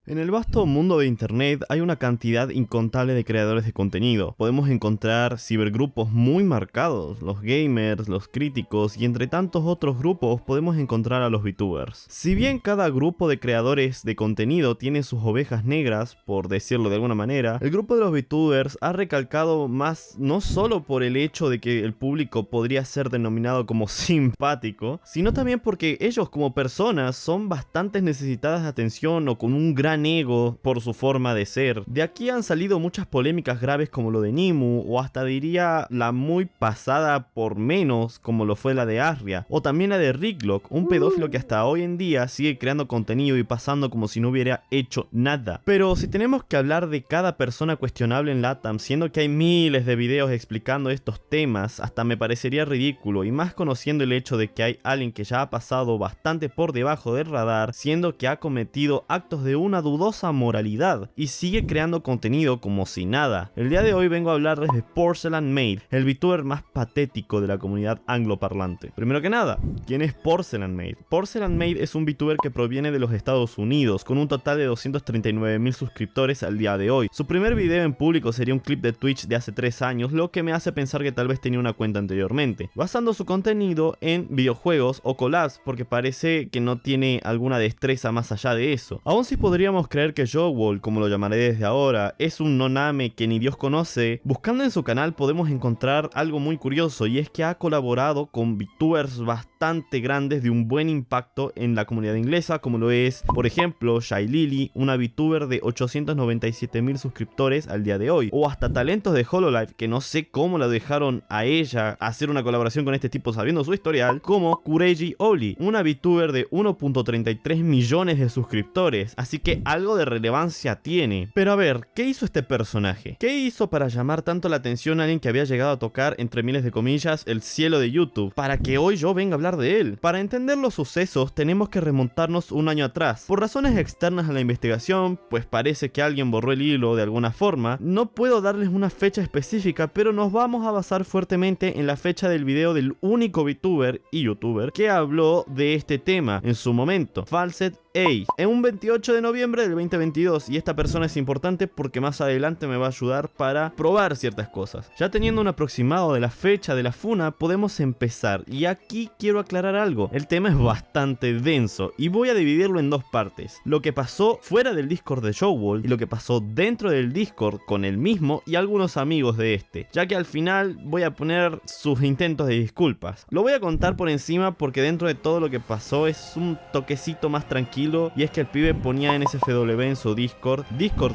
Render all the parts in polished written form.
En el vasto mundo de internet hay una cantidad incontable de creadores de contenido. Podemos encontrar cibergrupos muy marcados, los gamers, los críticos y entre tantos otros grupos podemos encontrar a los VTubers. Si bien cada grupo de creadores de contenido tiene sus ovejas negras, por decirlo de alguna manera, el grupo de los VTubers ha recalcado más no solo por el hecho de que el público podría ser denominado como simpático, sino también porque ellos como personas son bastante necesitadas de atención o con un gran ego por su forma de ser. De aquí han salido muchas polémicas graves como lo de Nimu, o hasta diría la muy pasada por menos como lo fue la de Arria, o también la de Ricklock, un pedófilo que hasta hoy en día sigue creando contenido y pasando como si no hubiera hecho nada. Pero si tenemos que hablar de cada persona cuestionable en LATAM, siendo que hay miles de videos explicando estos temas, hasta me parecería ridículo, y más conociendo el hecho de que hay alguien que ya ha pasado bastante por debajo del radar, siendo que ha cometido actos de una dudosa moralidad y sigue creando contenido como si nada. El día de hoy vengo a hablarles de Porcelain Maid, el VTuber más patético de la comunidad angloparlante. Primero que nada, ¿quién es Porcelain Maid? Porcelain Maid es un VTuber que proviene de los Estados Unidos, con un total de 239.000 suscriptores al día de hoy. Su primer video en público sería un clip de Twitch de hace 3 años, lo que me hace pensar que tal vez tenía una cuenta anteriormente, basando su contenido en videojuegos o collabs, porque parece que no tiene alguna destreza más allá de eso. Aún si podríamos creer que Jowol, como lo llamaré desde ahora, es un noname que ni Dios conoce, buscando en su canal podemos encontrar algo muy curioso, y es que ha colaborado con VTubers bastante grandes de un buen impacto en la comunidad inglesa, como lo es, por ejemplo, Shylily, una VTuber de 897.000 suscriptores al día de hoy, o hasta talentos de Hololive, que no sé cómo la dejaron a ella hacer una colaboración con este tipo sabiendo su historial, como Kureji Oli, una VTuber de 1.33 millones de suscriptores, así que algo de relevancia tiene. Pero a ver, ¿qué hizo este personaje? ¿Qué hizo para llamar tanto la atención a alguien que había llegado a tocar, entre miles de comillas, el cielo de YouTube, para que hoy yo venga a hablar de él? Para entender los sucesos tenemos que remontarnos un año atrás. Por razones externas a la investigación, pues parece que alguien borró el hilo de alguna forma, no puedo darles una fecha específica, pero nos vamos a basar fuertemente en la fecha del video del único VTuber y YouTuber que habló de este tema en su momento, Falset Ace, en un 28 de noviembre del 2022, y esta persona es importante porque más adelante me va a ayudar para probar ciertas cosas. Ya teniendo un aproximado de la fecha de la funa, podemos empezar, y aquí quiero aclarar algo. El tema es bastante denso y voy a dividirlo en dos partes: lo que pasó fuera del Discord de Jowol y lo que pasó dentro del Discord con el mismo y algunos amigos de este, ya que al final voy a poner sus intentos de disculpas. Lo voy a contar por encima porque dentro de todo lo que pasó es un toquecito más tranquilo, y es que el pibe ponía NSFW en su Discord,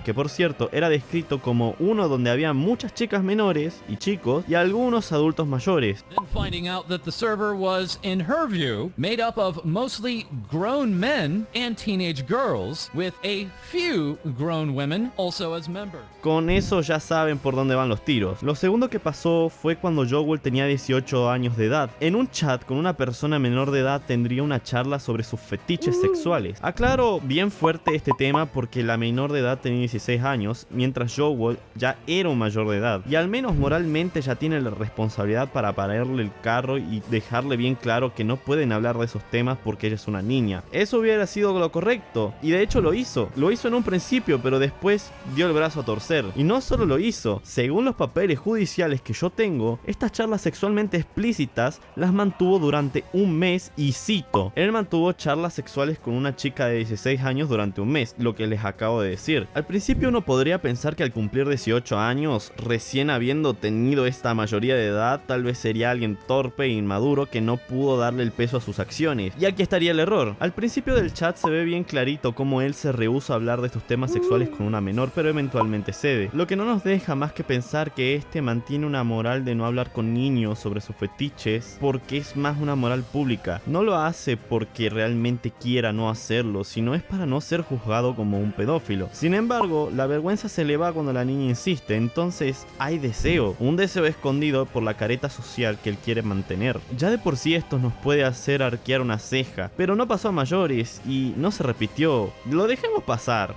que por cierto era descrito como uno donde había muchas chicas menores y chicos y algunos adultos mayores. Then finding out that the server was, in her view, made up of mostly grown men and teenage girls, with a few grown women also as members. Con eso ya saben por dónde van los tiros. Lo segundo que pasó fue cuando Jowol tenía 18 años de edad. En un chat con una persona menor de edad tendría una charla sobre sus fetiches sexuales. Aclaro bien fuerte este tema porque la menor de edad tenía 16 años, mientras Jowol ya era un mayor de edad, y al menos moralmente ya tiene la responsabilidad para pararle el carro y dejarle bien claro que no pueden hablar de esos temas porque ella es una niña. Eso hubiera sido lo correcto, y de hecho lo hizo en un principio, pero después dio el brazo a torcer. Y no solo lo hizo, según los papeles judiciales que yo tengo, estas charlas sexualmente explícitas las mantuvo durante un mes, y cito, él mantuvo charlas sexuales con una chica de 16 años durante un mes, lo que les acabo de decir. Al principio uno podría pensar que al cumplir 18 años, recién habiendo tenido esta mayoría de edad, tal vez sería alguien torpe e inmaduro que no pudo darle el peso a sus acciones. Y aquí estaría el error. Al principio del chat se ve bien clarito cómo él se rehúsa a hablar de estos temas sexuales con una menor, pero eventualmente cede. Lo que no nos deja más que pensar que este mantiene una moral de no hablar con niños sobre sus fetiches porque es más una moral pública. No lo hace porque realmente quiera no hacerlo, sino es para no ser juzgado como un pedófilo. Sin embargo, la vergüenza se le va cuando la niña insiste, entonces hay deseo, un deseo escondido por la careta social que él quiere mantener. Ya de por sí esto nos puede hacer arquear una ceja, pero no pasó a mayores y no se repitió. Lo dejemos pasar.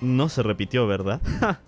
no se repitió, ¿verdad?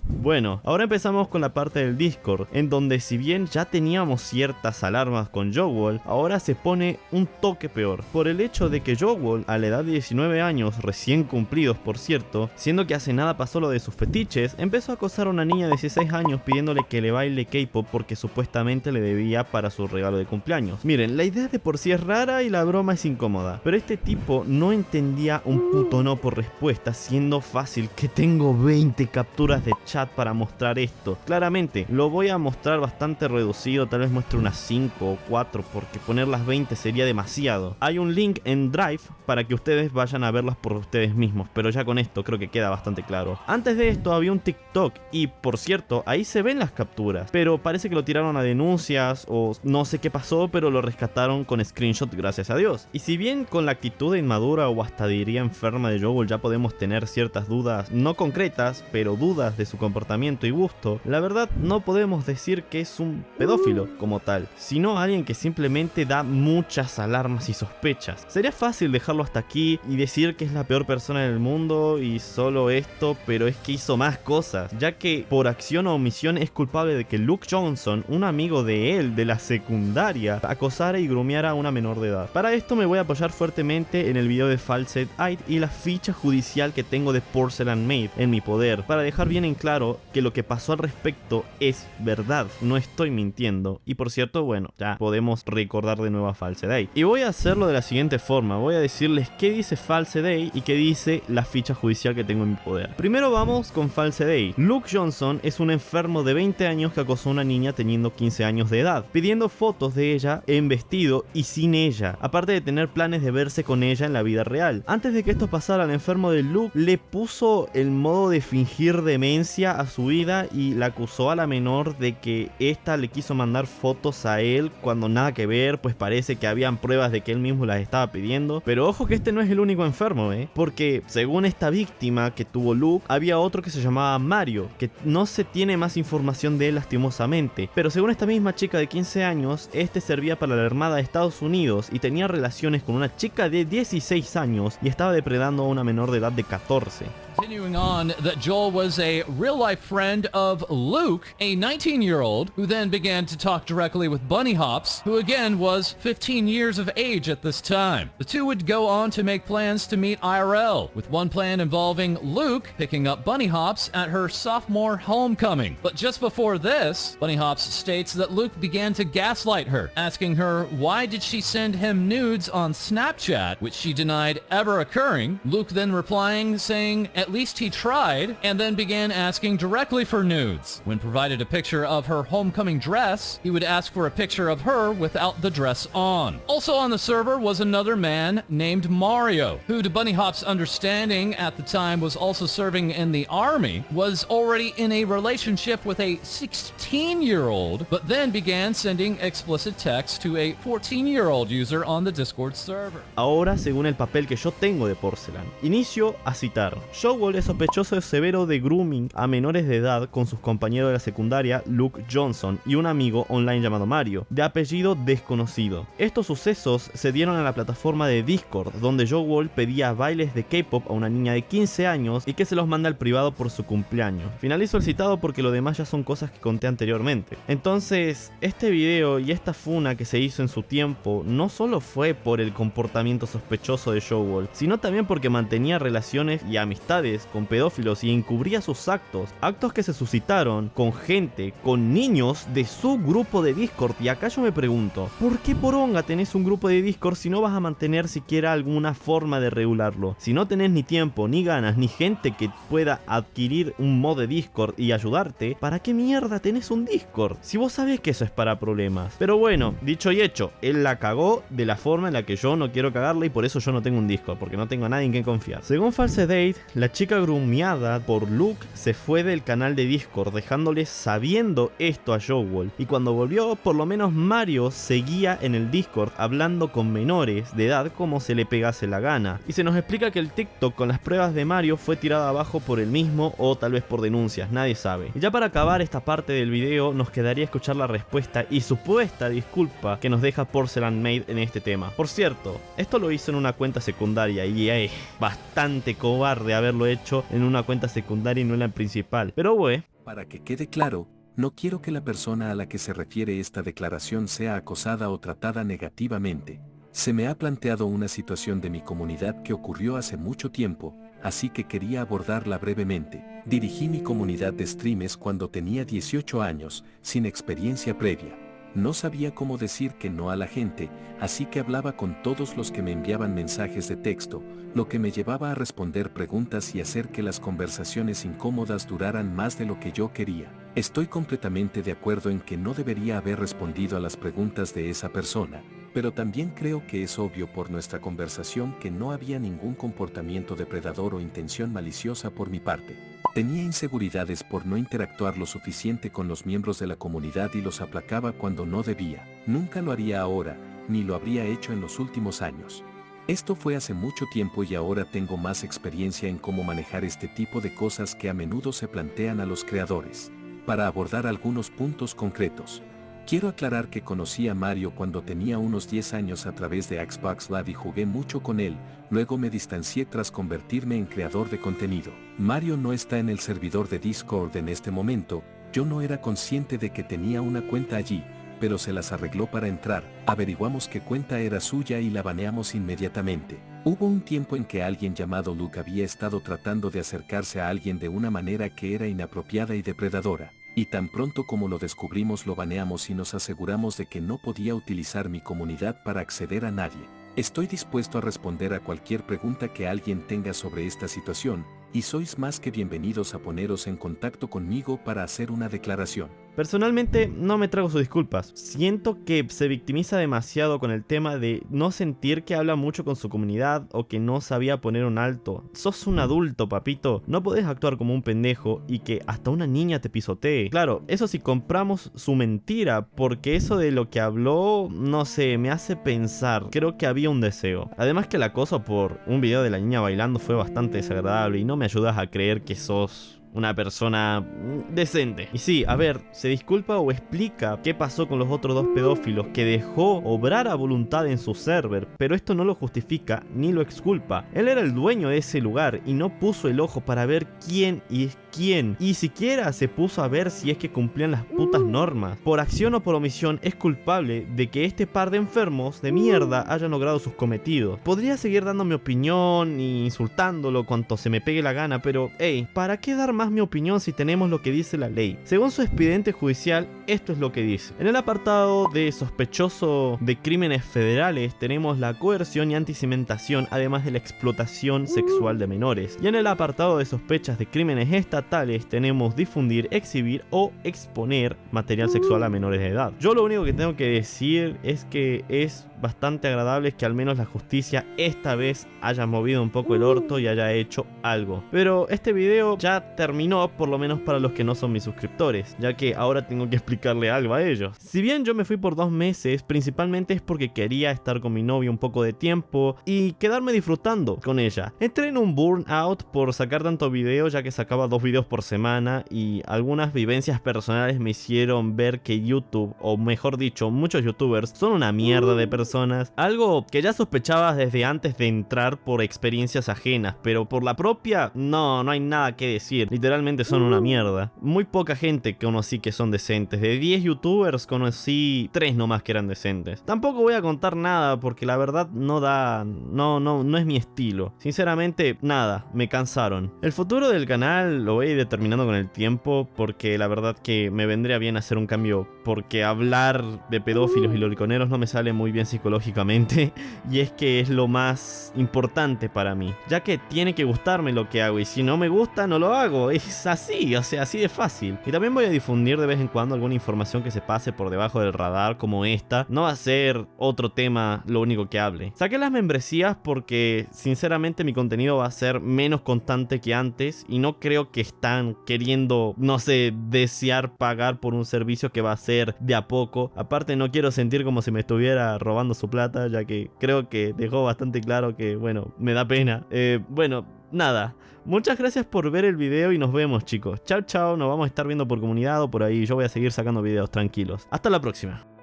Bueno, ahora empezamos con la parte del Discord, en donde si bien ya teníamos ciertas alarmas con Jowell, ahora se pone un toque peor, por el hecho de que Jowell, a la edad de 19 años, recién cumplidos por cierto, siendo que hace nada pasó lo de sus fetiches, empezó a acosar a una niña de 16 años pidiéndole que le baile K-pop porque supuestamente le debía para su regalo de cumpleaños. Miren, la idea de por sí es rara y la broma es incómoda, pero este tipo no entendía un puto no por respuesta, siendo fácil que tengo 20 capturas de chat para mostrar esto. Claramente, lo voy a mostrar bastante reducido, tal vez muestre unas 5 o 4 porque poner las 20 sería demasiado. Hay un link en Drive para que ustedes vayan a verlas por ustedes mismos, pero ya con esto creo que queda bastante claro. Antes de esto había un TikTok y por cierto, ahí se ven las capturas, pero parece que lo tiraron a denuncias o no sé qué pasó, pero lo rescataron con screenshot, gracias a Dios. Y si bien con la actitud inmadura o hasta diría enferma de Jowell ya podemos tener ciertas dudas, no concretas, pero dudas de su comportamiento y gusto, la verdad no podemos decir que es un pedófilo como tal, sino alguien que simplemente da muchas alarmas y sospechas. Sería fácil dejarlo hasta aquí y decir que es la peor persona del mundo y solo esto, pero es que hizo más cosas, ya que por acción o omisión es culpable de que Luke Johnson, un amigo de él de la secundaria, acosara y grumeara a una menor de edad. Para esto me voy a apoyar fuertemente en el video de Falsed Aid y la ficha judicial que tengo de Porcelain Maid en mi poder, para dejar bien en claro que lo que pasó al respecto es verdad, no estoy mintiendo. Y por cierto, bueno, ya podemos recordar de nuevo a Falsed Aid. Y voy a hacerlo de la siguiente forma, voy a decirles qué dice Falsed Aid y qué dice la ficha judicial que tengo en mi poder. Primero vamos con Falsed Aid. Luke Johnson es un enfermo de 20 años que acosó a una niña teniendo 15 años de edad, pidiendo fotos de ella en vestido y sin ella, aparte de tener planes de verse con ella en la vida real. Antes de que esto pasara, el enfermo de Luke le puso el modo de fingir demencia a su vida y la acusó a la menor de que esta le quiso mandar fotos a él cuando nada que ver, pues parece que habían pruebas de que él mismo las estaba pidiendo. Pero ojo que este no es el único enfermo, porque según esta víctima que tuvo Luke, había otro que se llamaba Mario, que no se tiene más información de él lastimosamente, pero según esta misma chica de 15 años, este servía para la Armada de Estados Unidos y tenía relaciones con una chica de 16 años y estaba depredando a una menor de edad de 14. Continuing on, that Joel was a real-life friend of Luke, a 19-year-old, who then began to talk directly with Bunny Hops, who again was 15 years of age at this time. The two would go on to make plans to meet IRL, with one plan involving Luke picking up Bunny Hops at her sophomore homecoming. But just before this, Bunny Hops states that Luke began to gaslight her, asking her why did she send him nudes on Snapchat, which she denied ever occurring. Luke then replying, saying, at least he tried, and then began asking directly for nudes. When provided a picture of her homecoming dress, he would ask for a picture of her without the dress on. Also on the server was another man named Mario, who to Bunny Hop's understanding at the time was also serving in the army, was already in a relationship with a 16-year-old, but then began sending explicit texts to a 14-year-old user on the Discord server. Ahora, según el papel que yo tengo de Porcelain, inicio a citar. Jowell es sospechoso de severo de grooming a menores de edad con sus compañeros de la secundaria Luke Johnson y un amigo online llamado Mario, de apellido desconocido. Estos sucesos se dieron en la plataforma de Discord, donde Jowell pedía bailes de K-pop a una niña de 15 años y que se los manda al privado por su cumpleaños. Finalizo el citado porque lo demás ya son cosas que conté anteriormente. Entonces, este video y esta funa que se hizo en su tiempo no solo fue por el comportamiento sospechoso de Jowell, sino también porque mantenía relaciones y amistades con pedófilos y encubría sus actos que se suscitaron con gente, con niños de su grupo de Discord. Y acá yo me pregunto, ¿por qué poronga tenés un grupo de Discord si no vas a mantener siquiera alguna forma de regularlo? Si no tenés ni tiempo, ni ganas, ni gente que pueda adquirir un mod de Discord y ayudarte, ¿para qué mierda tenés un Discord? Si vos sabés que eso es para problemas. Pero bueno, dicho y hecho, él la cagó de la forma en la que yo no quiero cagarla y por eso yo no tengo un Discord, porque no tengo a nadie en quien confiar. Según Falsed Aid, la chica grumeada por Luke se fue del canal de Discord, dejándole sabiendo esto a Jowell, y cuando volvió, por lo menos Mario seguía en el Discord hablando con menores de edad como se le pegase la gana, y se nos explica que el TikTok con las pruebas de Mario fue tirado abajo por él mismo o tal vez por denuncias, nadie sabe. Y ya para acabar esta parte del video nos quedaría escuchar la respuesta y supuesta disculpa que nos deja Porcelain Maid en este tema. Por cierto, esto lo hizo en una cuenta secundaria y bastante cobarde haberlo hecho en una cuenta secundaria y no en la principal. Pero bueno. Para que quede claro, no quiero que la persona a la que se refiere esta declaración sea acosada o tratada negativamente. Se me ha planteado una situación de mi comunidad que ocurrió hace mucho tiempo, así que quería abordarla brevemente. Dirigí mi comunidad de streams cuando tenía 18 años, sin experiencia previa. No sabía cómo decir que no a la gente, así que hablaba con todos los que me enviaban mensajes de texto, lo que me llevaba a responder preguntas y hacer que las conversaciones incómodas duraran más de lo que yo quería. Estoy completamente de acuerdo en que no debería haber respondido a las preguntas de esa persona, pero también creo que es obvio por nuestra conversación que no había ningún comportamiento depredador o intención maliciosa por mi parte. Tenía inseguridades por no interactuar lo suficiente con los miembros de la comunidad y los aplacaba cuando no debía. Nunca lo haría ahora, ni lo habría hecho en los últimos años. Esto fue hace mucho tiempo y ahora tengo más experiencia en cómo manejar este tipo de cosas que a menudo se plantean a los creadores. Para abordar algunos puntos concretos, quiero aclarar que conocí a Mario cuando tenía unos 10 años a través de Xbox Live y jugué mucho con él, luego me distancié tras convertirme en creador de contenido. Mario no está en el servidor de Discord en este momento, yo no era consciente de que tenía una cuenta allí, pero se las arregló para entrar, averiguamos qué cuenta era suya y la baneamos inmediatamente. Hubo un tiempo en que alguien llamado Luke había estado tratando de acercarse a alguien de una manera que era inapropiada y depredadora, y tan pronto como lo descubrimos lo baneamos y nos aseguramos de que no podía utilizar mi comunidad para acceder a nadie. Estoy dispuesto a responder a cualquier pregunta que alguien tenga sobre esta situación, y sois más que bienvenidos a poneros en contacto conmigo para hacer una declaración. Personalmente no me trago sus disculpas. Siento que se victimiza demasiado con el tema de no sentir que habla mucho con su comunidad o que no sabía poner un alto. Sos un adulto, papito. No podés actuar como un pendejo y que hasta una niña te pisotee. Claro, eso sí compramos su mentira, porque eso de lo que habló, no sé, me hace pensar. Creo que había un deseo. Además que el acoso por un video de la niña bailando fue bastante desagradable y no me ayudas a creer que sos una persona decente. Y sí, a ver, se disculpa o explica qué pasó con los otros dos pedófilos que dejó obrar a voluntad en su server, pero esto no lo justifica ni lo exculpa. Él era el dueño de ese lugar y no puso el ojo para ver quién es quién, y siquiera se puso a ver si es que cumplían las putas normas. Por acción o por omisión es culpable de que este par de enfermos de mierda hayan logrado sus cometidos. Podría seguir dando mi opinión e insultándolo cuanto se me pegue la gana, pero hey, ¿para qué dar más mi opinión si tenemos lo que dice la ley? Según su expediente judicial, esto es lo que dice. En el apartado de sospechoso de crímenes federales tenemos la coerción y anticimentación, además de la explotación sexual de menores. Y en el apartado de sospechas de crímenes estatales tenemos difundir, exhibir o exponer material sexual a menores de edad. Yo lo único que tengo que decir es que es bastante agradable que al menos la justicia esta vez haya movido un poco el orto y haya hecho algo. Pero este video ya terminó, por lo menos para los que no son mis suscriptores, ya que ahora tengo que explicarle algo a ellos. Si bien yo me fui por 2 meses, principalmente es porque quería estar con mi novia un poco de tiempo y quedarme disfrutando con ella. Entré en un burnout por sacar tanto video, ya que sacaba 2 videos por semana y algunas vivencias personales me hicieron ver que YouTube, o mejor dicho, muchos youtubers son una mierda de personas. Algo que ya sospechaba desde antes de entrar por experiencias ajenas, pero por la propia, no hay nada que decir. Literalmente son una mierda. Muy poca gente conocí que son decentes. De 10 youtubers conocí 3 nomás que eran decentes. Tampoco voy a contar nada porque la verdad no es mi estilo. Sinceramente, nada, me cansaron. El futuro del canal lo voy a ir determinando con el tiempo, porque la verdad que me vendría bien hacer un cambio, porque hablar de pedófilos y loriconeros no me sale muy bien psicológicamente, y es que es lo más importante para mí, ya que tiene que gustarme lo que hago, y si no me gusta no lo hago. Es así, o sea, así de fácil. Y también voy a difundir de vez en cuando alguna información que se pase por debajo del radar, como esta. No va a ser otro tema lo único que hable. Saqué las membresías porque sinceramente mi contenido va a ser menos constante que antes, y no creo que están queriendo, no sé, desear pagar por un servicio que va a ser de a poco. Aparte no quiero sentir como si me estuviera robando su plata, ya que creo que dejó bastante claro que, bueno, me da pena. Bueno, nada. Muchas gracias por ver el video y nos vemos, chicos. Chao, chao. Nos vamos a estar viendo por comunidad o por ahí. Yo voy a seguir sacando videos tranquilos. Hasta la próxima.